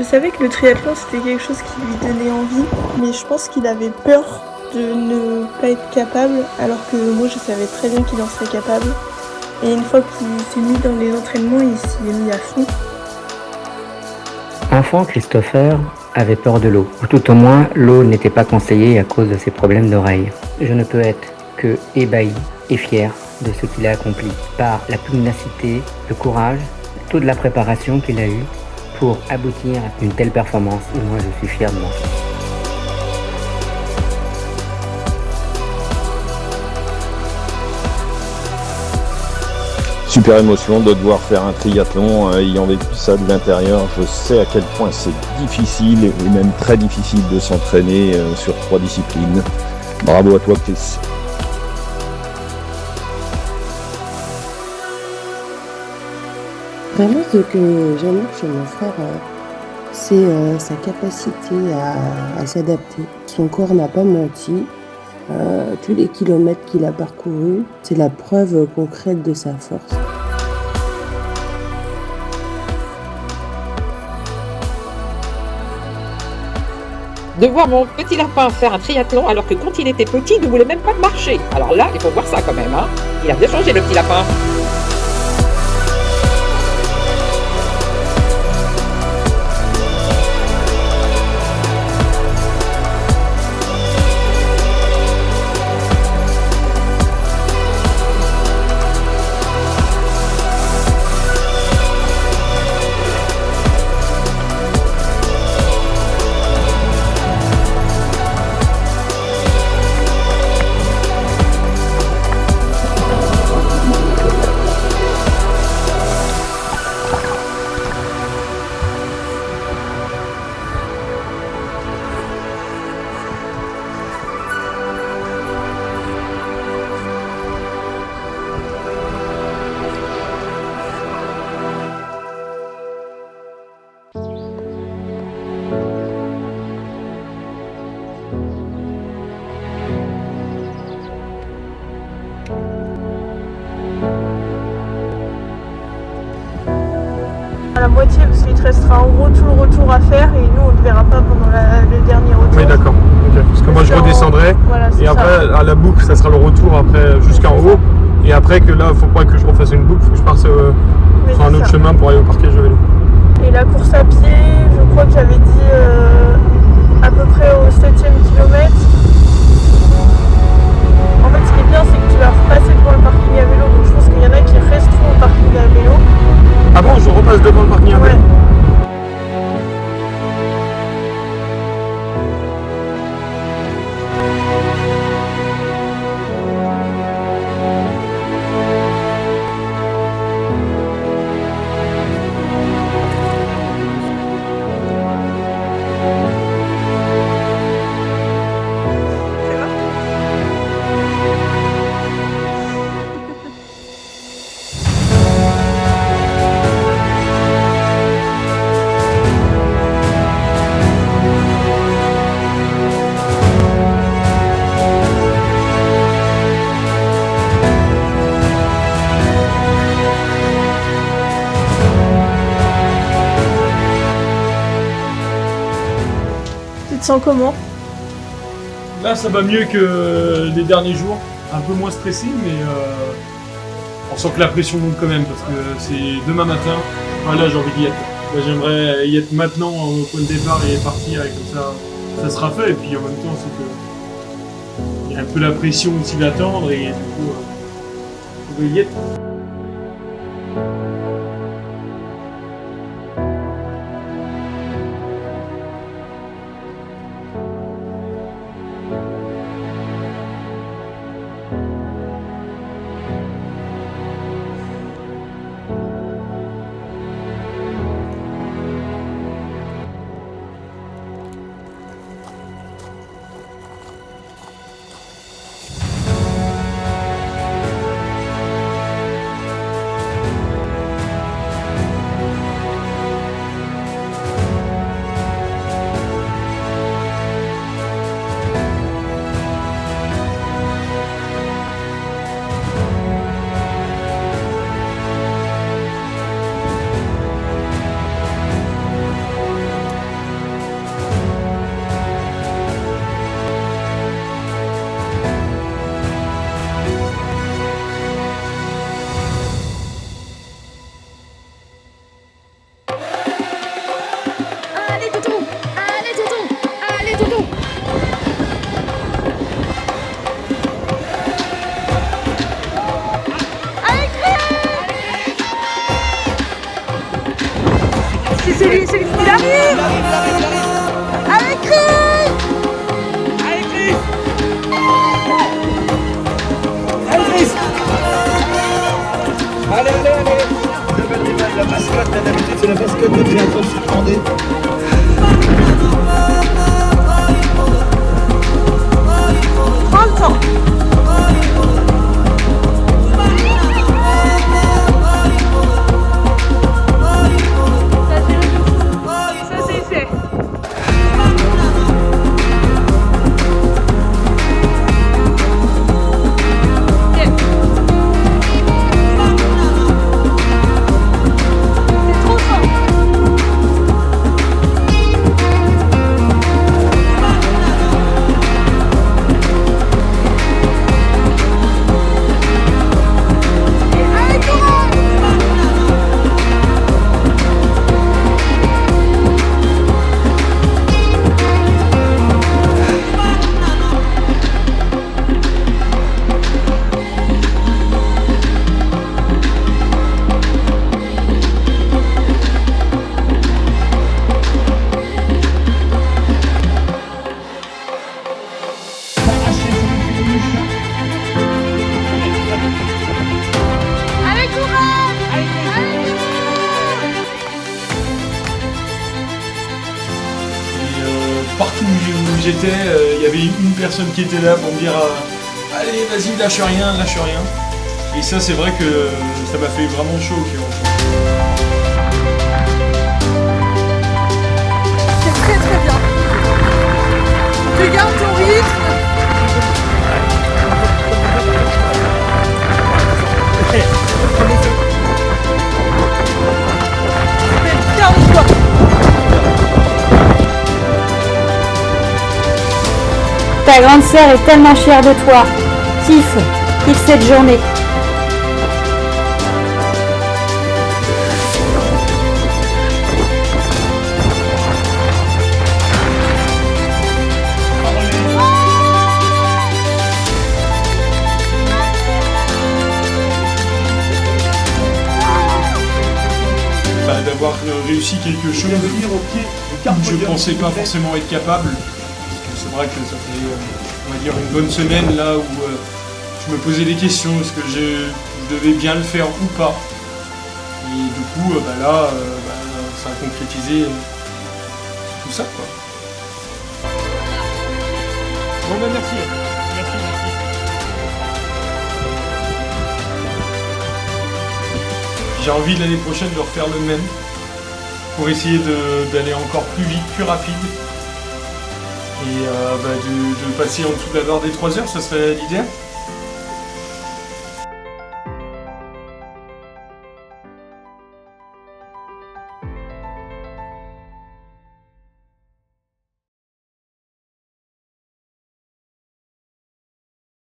savais que le triathlon c'était quelque chose qui lui donnait envie, mais je pense qu'il avait peur de ne pas être capable, alors que moi je savais très bien qu'il en serait capable. Et une fois qu'il s'est mis dans les entraînements, il s'y est mis à fond. Enfant, Christopher avait peur de l'eau, ou tout au moins l'eau n'était pas conseillée à cause de ses problèmes d'oreille. Je ne peux être que ébahi et fier de ce qu'il a accompli par la pugnacité, le courage, toute la préparation qu'il a eue pour aboutir à une telle performance. Et moi, je suis fier de mon fils. Super émotion de devoir faire un triathlon, ayant vécu ça de l'intérieur. Je sais à quel point c'est difficile et même très difficile de s'entraîner sur 3 disciplines. Bravo à toi, Chris. Vraiment, ce que j'aime chez mon frère, c'est sa capacité à s'adapter. Son corps n'a pas menti. Tous les kilomètres qu'il a parcourus, c'est la preuve concrète de sa force. De voir mon petit lapin faire un triathlon alors que quand il était petit, il ne voulait même pas marcher. Alors là, il faut voir ça quand même, hein. Il a bien changé le petit lapin. À la moitié parce qu'il te restera en gros tout le retour à faire et nous on ne verra pas pendant le dernier retour. Oui, d'accord. Okay. Parce que moi je redescendrai et après à la boucle ça sera le retour après jusqu'en haut et après que là il faut pas que je refasse une boucle, il faut que je parte sur un autre chemin pour aller au parquage de vélo. Et la course à pied, je crois que j'avais dit à peu près au 7e kilomètre. En fait ce qui est bien c'est que tu vas repasser devant le parking à vélo, donc je pense qu'il y en a qui resteront au parking à vélo. Ah bon, je repasse devant le parking à vélo. Tu te sens comment? Là ça va mieux que les derniers jours, un peu moins stressé mais on sent que la pression monte quand même parce que c'est demain matin. Là j'ai envie d'y être. Là, j'aimerais y être maintenant au point de départ et partir et comme ça sera fait. Et puis en même temps c'est que il y a un peu la pression aussi d'attendre et du coup on veut y être. arrive. Allez, Chris. Allez, Chris. Allez, Chris. Allez. La mascotte, d'habitude, c'est la mascotte de Créateur Suspendé. Prends le temps. Ça c'est fait. Partout où j'étais, il y avait une personne qui était là pour me dire allez, vas-y, lâche rien. Et ça, c'est vrai que ça m'a fait vraiment chaud au cœur. C'est très très bien. Tu gardes ton rythme. C'est bien de toi. Ta grande sœur est tellement fière de toi. Kiffe cette journée. D'avoir réussi quelque chose où je pensais pas forcément être capable. C'est vrai que ça fait, on va dire, une bonne semaine là où je me posais des questions, est-ce que je devais bien le faire ou pas. Et du coup, là, ça a concrétisé tout ça, quoi. Bon, merci. J'ai envie l'année prochaine de refaire le même pour essayer d'aller encore plus vite, plus rapide. Et de passer en dessous de la barre des 3 heures, ça serait l'idéal.